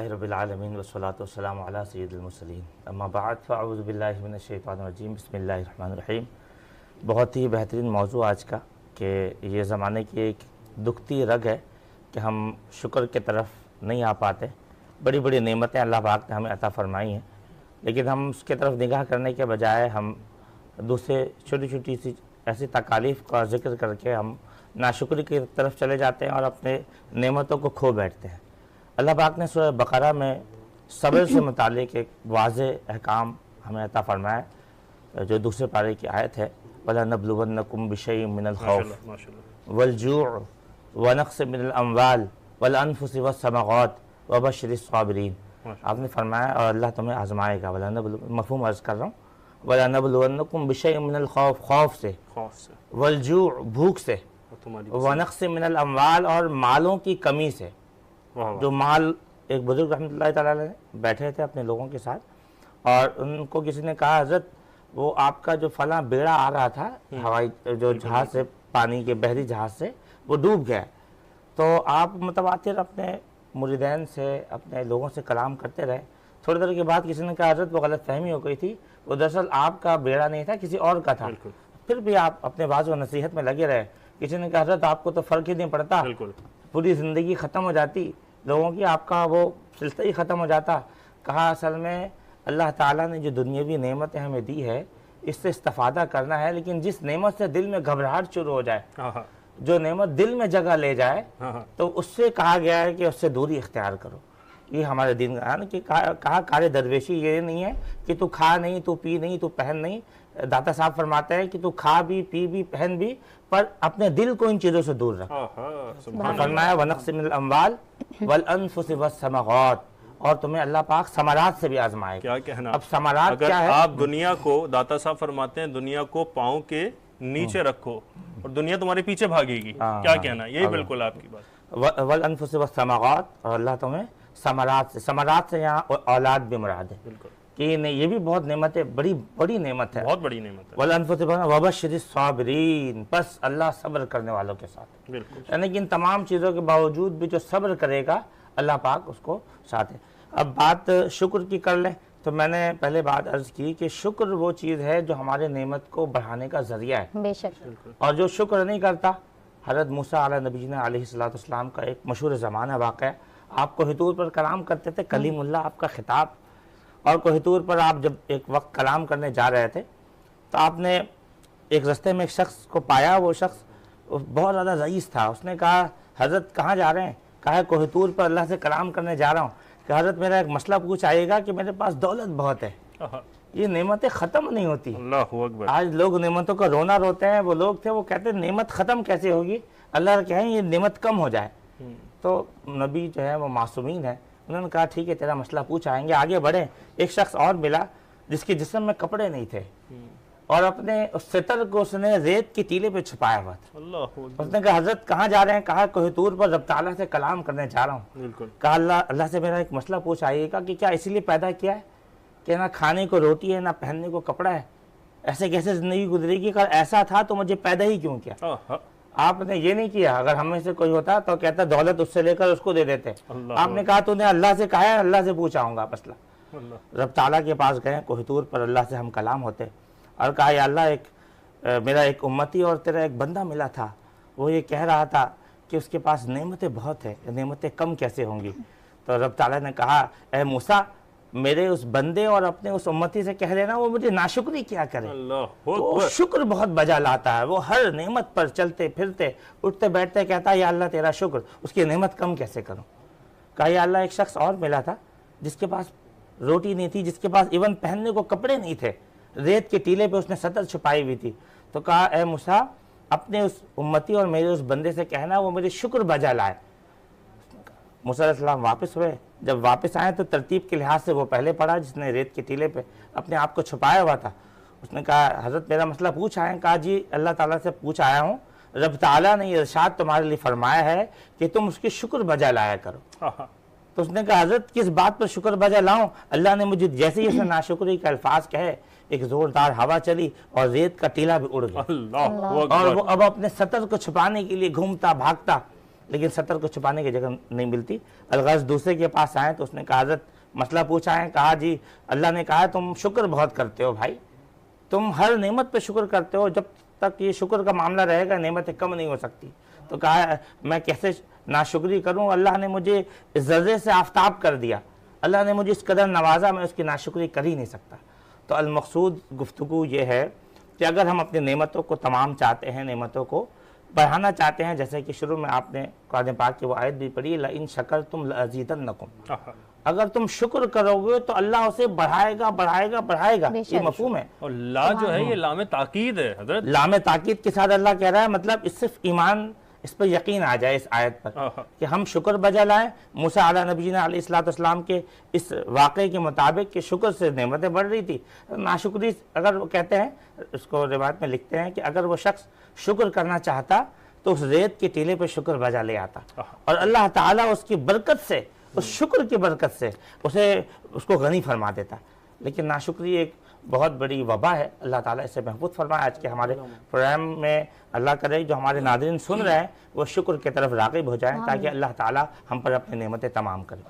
الحمدللہ رب العالمین والصلاۃ والسلام علی سید المرسلین اما بعد فاعوذ باللہ من الشیطان الرجیم بسم اللہ الرحمن الرحیم۔ بہت ہی بہترین موضوع آج کا کہ یہ زمانے کی ایک دکھتی رگ ہے کہ ہم شکر کے طرف نہیں آ پاتے۔ بڑی بڑی نعمتیں اللہ پاک نے ہمیں عطا فرمائی ہیں، لیکن ہم اس کے طرف نگاہ کرنے کے بجائے ہم دوسرے چھوٹی چھوٹی سی ایسی تکالیف کا ذکر کر کے ہم ناشکری کی طرف چلے جاتے ہیں اور اپنے نعمتوں کو کھو بیٹھتے ہیں۔ اللہ پاک نے سورہ بقرہ میں صبر سے متعلق ایک واضح احکام ہمیں عطا فرمایا ہے، جو دوسرے پارے کی آیت ہے وَلَنَبْلُوَنَّكُمْ بِشَيْءٍ مِّنَ الْخَوْفِ وَالْجُوعِ وَنَقْصٍ مِّنَ الْأَمْوَالِ وَالْأَنفُسِ وَالثَّمَرَاتِ وَبَشِّرِ الصَّابِرِينَ۔ آپ نے فرمایا اور اللہ تمہیں آزمائے گا، مفہوم عرض کر رہا ہوں، وَلَنَبْلُوَنَّكُمْ بِشَيْءٍ مِّنَ الْخَوْفِ خوف سے، وَالْجُوعِ بھوک سے، وَنَقْصٍ مِّنَ الْأَمْوَالِ اور مالوں کی کمی سے۔ جو مال، ایک بزرگ رحمۃ اللہ تعالیٰ علیہ بیٹھے تھے اپنے لوگوں کے ساتھ اور ان کو کسی نے کہا حضرت وہ آپ کا جو فلاں بیڑا آ رہا تھا ہوائی جو جہاز سے، پانی کے بحری جہاز سے، وہ ڈوب گیا، تو آپ متواتر اپنے مریدین سے، اپنے لوگوں سے کلام کرتے رہے۔ تھوڑی دیر کے بعد کسی نے کہا حضرت وہ غلط فہمی ہو گئی تھی، وہ دراصل آپ کا بیڑا نہیں تھا، کسی اور کا تھا۔ پھر بھی آپ اپنے واعظ و نصیحت میں لگے رہے۔ کسی نے کہا حضرت آپ کو تو فرق ہی نہیں پڑتا، پوری زندگی ختم ہو جاتی لوگوں کی، آپ کا وہ سلسلہ ہی ختم ہو جاتا۔ کہا اصل میں اللہ تعالیٰ نے جو دنیاوی نعمتیں ہمیں دی ہے اس سے استفادہ کرنا ہے، لیکن جس نعمت سے دل میں گھبراہٹ شروع ہو جائے، جو نعمت دل میں جگہ لے جائے، تو اس سے کہا گیا ہے کہ اس سے دوری اختیار کرو۔ یہ ہمارے دین کا ہے کہ کہا کار درویشی یہ نہیں ہے کہ تو کھا نہیں، تو پی نہیں، تو پہن نہیں۔ داتا صاحب فرماتے ہیں کہ تو کھا بھی، پی بھی، پہن بھی، پر اپنے دل کو ان چیزوں سے دور رکھ۔ فرمایا وَنَقْصٍ مِّنَ الْأَمْوَالِ وَالْأَنفُسِ وَالثَّمَرَاتِ، اور تمہیں اللہ پاک ثمرات سے بھی آزمائے گا۔ کیا کہنا، اب ثمرات اگر کیا ہے؟ آپ دنیا کو، داتا صاحب فرماتے ہیں دنیا کو پاؤں کے نیچے رکھو اور دنیا تمہارے پیچھے بھاگے گی، کیا کہنا، یہی بالکل آپ کی بات۔ وَالْأَنفُسِ وَالثَّمَرَاتِ، اور اللہ تمہیں ثمرات سے، ثمرات سے یہاں اولاد بھی مراد ہے، بالکل، کہ یہ بھی بہت نعمت ہے، بڑی نعمت ہے، بہت بڑی نعمت ہے۔ وَالْأَنفُسِ وَبَشِّرِ الصَّابِرِينَ، بس اللہ صبر کرنے والوں کے ساتھ، بالکل، یعنی کہ ان تمام چیزوں کے باوجود بھی جو صبر کرے گا اللہ پاک اس کو ساتھ ہے۔ اب بات شکر کی کر لیں تو میں نے پہلے بات عرض کی کہ شکر وہ چیز ہے جو ہمارے نعمت کو بڑھانے کا ذریعہ ہے، بے شک، اور جو شکر نہیں کرتا، حضرت موسیٰ علیہ نبینا علیہ السلام کا ایک مشہور زمانہ واقعہ، آپ کوہ طور پر کلام کرتے تھے، کلیم اللہ آپ کا خطاب، اور کوہ طور پر آپ جب ایک وقت کلام کرنے جا رہے تھے تو آپ نے ایک رستے میں ایک شخص کو پایا، وہ شخص بہت زیادہ ضعیف تھا۔ اس نے کہا حضرت کہاں جا رہے ہیں؟ کہا کوہ طور پر اللہ سے کلام کرنے جا رہا ہوں۔ کہ حضرت میرا ایک مسئلہ پوچھ آئے گا کہ میرے پاس دولت بہت ہے، یہ نعمتیں ختم نہیں ہوتی۔ اللہ اکبر۔ آج لوگ نعمتوں کا رونا روتے ہیں، وہ لوگ تھے وہ کہتے ہیں نعمت ختم کیسے ہوگی، اللہ کہیں یہ نعمت کم ہو جائے۔ تو نبی جو ہے وہ معصومین ہے، انہوں نے کہا ٹھیک ہے تیرا مسئلہ پوچھ آئیں گے، آگے بڑھیں۔ ایک شخص اور ملا جس کے جسم میں کپڑے نہیں تھے اور اپنے اس ستر کو اس نے ریت کی ٹیلے پہ چھپایا ہوا تھا۔ اللہ اکبر۔ اس نے کہا حضرت کہاں جا رہے ہیں؟ کہا کوہ طور پر رب تعالیٰ سے کلام کرنے جا رہا ہوں۔ بالکل، کہا اللہ سے میرا ایک مسئلہ پوچھ آئیے گا کہ کیا اسی لیے پیدا کیا ہے کہ نہ کھانے کو روٹی ہے نہ پہننے کو کپڑا ہے، ایسے کیسے زندگی گزرے گی؟ کہ ایسا تھا تو مجھے پیدا ہی کیوں کیا؟ آپ نے یہ نہیں کیا۔ اگر ہم میں سے کوئی ہوتا تو کہتا دولت اس سے لے کر اس کو دے دیتے۔ آپ نے کہا تو نے اللہ سے کہا ہے، اللہ سے پوچھا ہوں گا مسئلہ۔ رب تعالیٰ کے پاس گئے کوہ طور پر، اللہ سے ہم کلام ہوتے اور کہا یا اللہ میرا ایک امتی اور تیرا ایک بندہ ملا تھا، وہ یہ کہہ رہا تھا کہ اس کے پاس نعمتیں بہت ہیں، نعمتیں کم کیسے ہوں گی؟ تو رب تعالیٰ نے کہا اے موسیٰ میرے اس بندے اور اپنے اس امتی سے کہہ دینا وہ مجھے ناشکری کیا کرے۔ وہ شکر بہت بجا لاتا ہے، وہ ہر نعمت پر چلتے پھرتے اٹھتے بیٹھتے کہتا ہے یا اللہ تیرا شکر، اس کی نعمت کم کیسے کروں؟ کہا یا اللہ ایک شخص اور ملا تھا جس کے پاس روٹی نہیں تھی، جس کے پاس ایون پہننے کو کپڑے نہیں تھے، ریت کے ٹیلے پہ اس نے سطر چھپائی ہوئی تھی۔ تو کہا اے موسیٰ اپنے اس امتی اور میرے اس بندے سے کہنا وہ میرے شکر بجا لائے۔ موسیٰ علیہ السلام واپس ہوئے، جب واپس آئے تو ترتیب کے لحاظ سے وہ پہلے پڑھا جس نے ریت کے ٹیلے پہ اپنے آپ کو چھپایا ہوا تھا۔ اس نے کہا حضرت میرا مسئلہ پوچھ آئے ہیں؟ کہا جی اللہ تعالیٰ سے پوچھ آیا ہوں، رب تعالیٰ نے یہ ارشاد تمہارے لیے فرمایا ہے کہ تم اس کی شکر بجا لایا کرو۔ تو اس نے کہا حضرت کس بات پر شکر بجا لاؤں؟ اللہ نے مجھے جیسے ہی اس نے ناشکری کے الفاظ کہے ایک زوردار ہوا چلی اور ریت کا ٹیلا بھی اڑ گیا، اور وہ اب اپنے سطر کو چھپانے کے لیے گھومتا بھاگتا لیکن ستر کو چھپانے کی جگہ نہیں ملتی۔ الغرض دوسرے کے پاس آئے تو اس نے کہا حضرت مسئلہ پوچھا ہے، کہا جی اللہ نے کہا تم شکر بہت کرتے ہو بھائی، تم ہر نعمت پہ شکر کرتے ہو، جب تک یہ شکر کا معاملہ رہے گا نعمتیں کم نہیں ہو سکتی۔ تو کہا میں کیسے ناشکری کروں، اللہ نے مجھے اس ذرے سے آفتاب کر دیا، اللہ نے مجھے اس قدر نوازا، میں اس کی ناشکری کر ہی نہیں سکتا۔ تو المقصود گفتگو یہ ہے کہ اگر ہم اپنی نعمتوں کو تمام چاہتے ہیں، نعمتوں کو بڑھانا چاہتے ہیں، جیسے کہ شروع میں آپ نے قرآن پاک کی وہ آیت بھی پڑھی لَإِن شَكَرْتُمْ لَأَزِيدَنَّكُمْ، اگر تم شکر کرو گے تو اللہ اسے بڑھائے گا بڑھائے گا بڑھائے گا۔ یہ مفہوم ہے، اور لا جو ہے یہ لام تاکید ہے حضرت، لام تاکید کے ساتھ اللہ کہہ رہا ہے، مطلب اس صرف ایمان، اس پر یقین آ جائے اس آیت پر کہ ہم شکر بجا لائیں۔ موسیٰ علیہ نبینا علیہ السلام کے اس واقعے کے مطابق کہ شکر سے نعمتیں بڑھ رہی تھی، ناشکری اگر وہ کہتے ہیں، اس کو روایت میں لکھتے ہیں کہ اگر وہ شخص شکر کرنا چاہتا تو اس ریت کے ٹیلے پہ شکر بجا لے آتا، اور اللہ تعالیٰ اس کی برکت سے، اس شکر کی برکت سے اس کو غنی فرما دیتا۔ لیکن ناشکری ایک بہت بڑی وبا ہے، اللہ تعالیٰ اس سے محفوظ فرمائے۔ آج کے ہمارے پروگرام میں اللہ کرے جو ہمارے ناظرین سن رہے ہیں وہ شکر کی طرف راغب ہو جائیں تاکہ اللہ تعالیٰ ہم پر اپنی نعمتیں تمام کرے۔